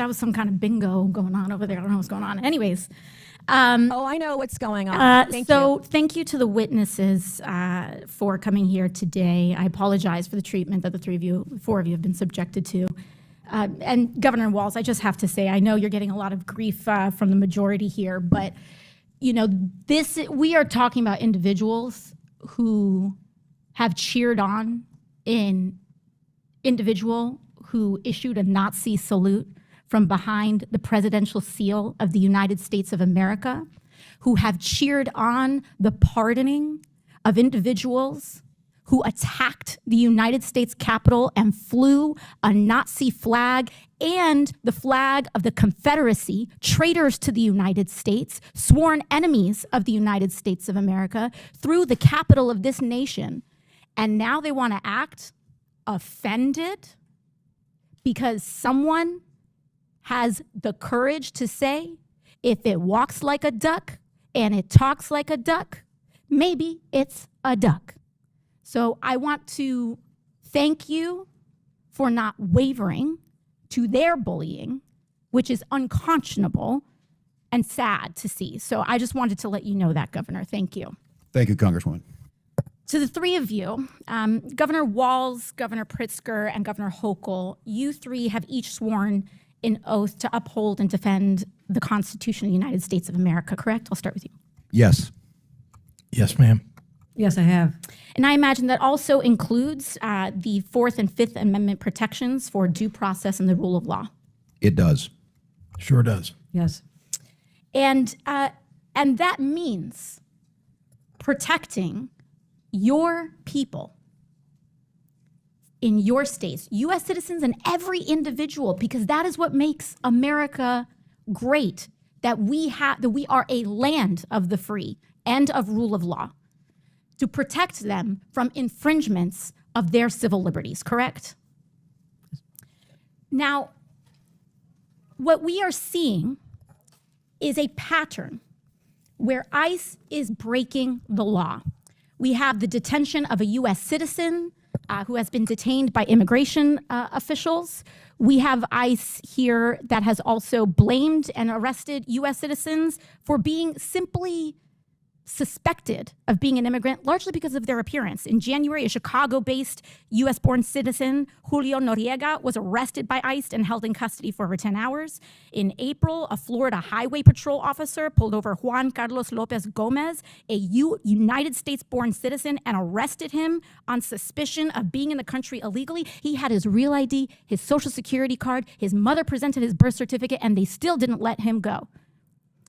that was some kind of bingo going on over there. I don't know what's going on. Anyways. Oh, I know what's going on. Thank you to the witnesses for coming here today. I apologize for the treatment that the four of you have been subjected to. And Governor Walz, I just have to say, I know you're getting a lot of grief from the majority here, but you know, we are talking about individuals who have cheered on an individual who issued a Nazi salute from behind the presidential seal of the United States of America, who have cheered on the pardoning of individuals who attacked the United States Capitol and flew a Nazi flag and the flag of the Confederacy, traitors to the United States, sworn enemies of the United States of America, through the capital of this nation. And now they want to act offended because someone has the courage to say, if it walks like a duck and it talks like a duck, maybe it's a duck. So I want to thank you for not wavering to their bullying, which is unconscionable and sad to see. So I just wanted to let you know that, Governor. Thank you. Thank you, Congresswoman. To the three of you, Governor Walz, Governor Pritzker, and Governor Hochul, you three have each sworn an oath to uphold and defend the Constitution of the United States of America, correct? I'll start with you. Yes. Yes, ma'am. Yes, I have. And I imagine that also includes the Fourth and Fifth Amendment protections for due process and the rule of law. It does. Sure does. Yes. And that means protecting your people in your states, U.S. citizens and every individual, because that is what makes America great, that we are a land of the free and of rule of law, to protect them from infringements of their civil liberties, correct? Now, what we are seeing is a pattern where ICE is breaking the law. We have the detention of a U.S. citizen who has been detained by immigration officials. We have ICE here that has also blamed and arrested U.S. citizens for being simply suspected of being an immigrant, largely because of their appearance. In January, a Chicago-based U.S.-born citizen, Julio Noriega, was arrested by ICE and held in custody for over 10 hours. In April, a Florida Highway Patrol officer pulled over Juan Carlos Lopez Gomez, a United States-born citizen, and arrested him on suspicion of being in the country illegally. He had his real ID, his social security card, his mother presented his birth certificate, and they still didn't let him go.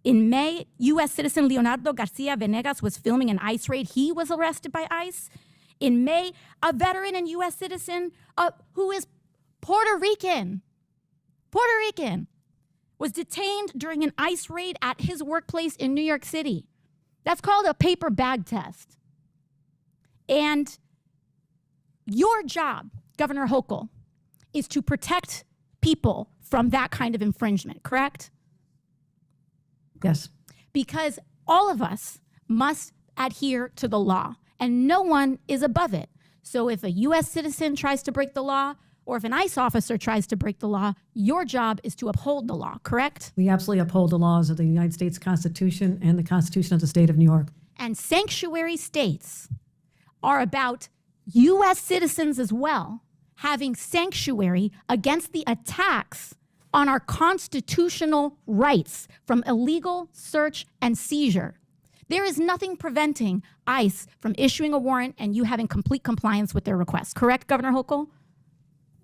In May, U.S. citizen Leonardo Garcia Venegas was filming an ICE raid. He was arrested by ICE. In May, a veteran and U.S. citizen who is Puerto Rican, was detained during an ICE raid at his workplace in New York City. That's called a paper bag test. And your job, Governor Hochul, is to protect people from that kind of infringement, correct? Yes. Because all of us must adhere to the law, and no one is above it. So if a U.S. citizen tries to break the law, or if an ICE officer tries to break the law, your job is to uphold the law, correct? We absolutely uphold the laws of the United States Constitution and the Constitution of the state of New York. And sanctuary states are about U.S. citizens as well having sanctuary against the attacks on our constitutional rights from illegal search and seizure. There is nothing preventing ICE from issuing a warrant and you having complete compliance with their request. Correct, Governor Hochul?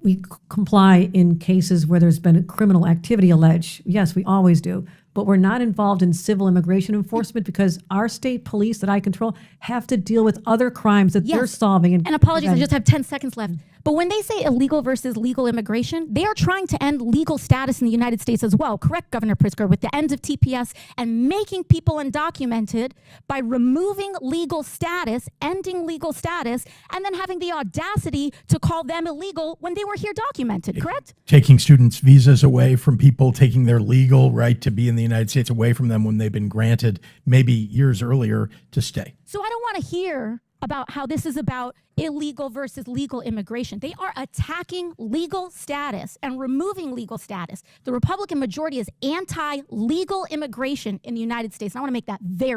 We comply in cases where there's been criminal activity alleged. Yes, we always do. But we're not involved in civil immigration enforcement because our state police that I control have to deal with other crimes that they're solving. And apologies, I just have 10 seconds left. But when they say illegal versus legal immigration, they are trying to end legal status in the United States as well. Correct, Governor Pritzker, with the end of TPS and making people undocumented by removing legal status, ending legal status, and then having the audacity to call them illegal when they were here documented, correct? Taking students' visas away from people, taking their legal right to be in the United States away from them when they've been granted maybe years earlier to stay. So I don't want to hear about how this is about illegal versus legal immigration. They are attacking legal status and removing legal status. The Republican majority is anti-legal immigration in the United States. And I want to make that very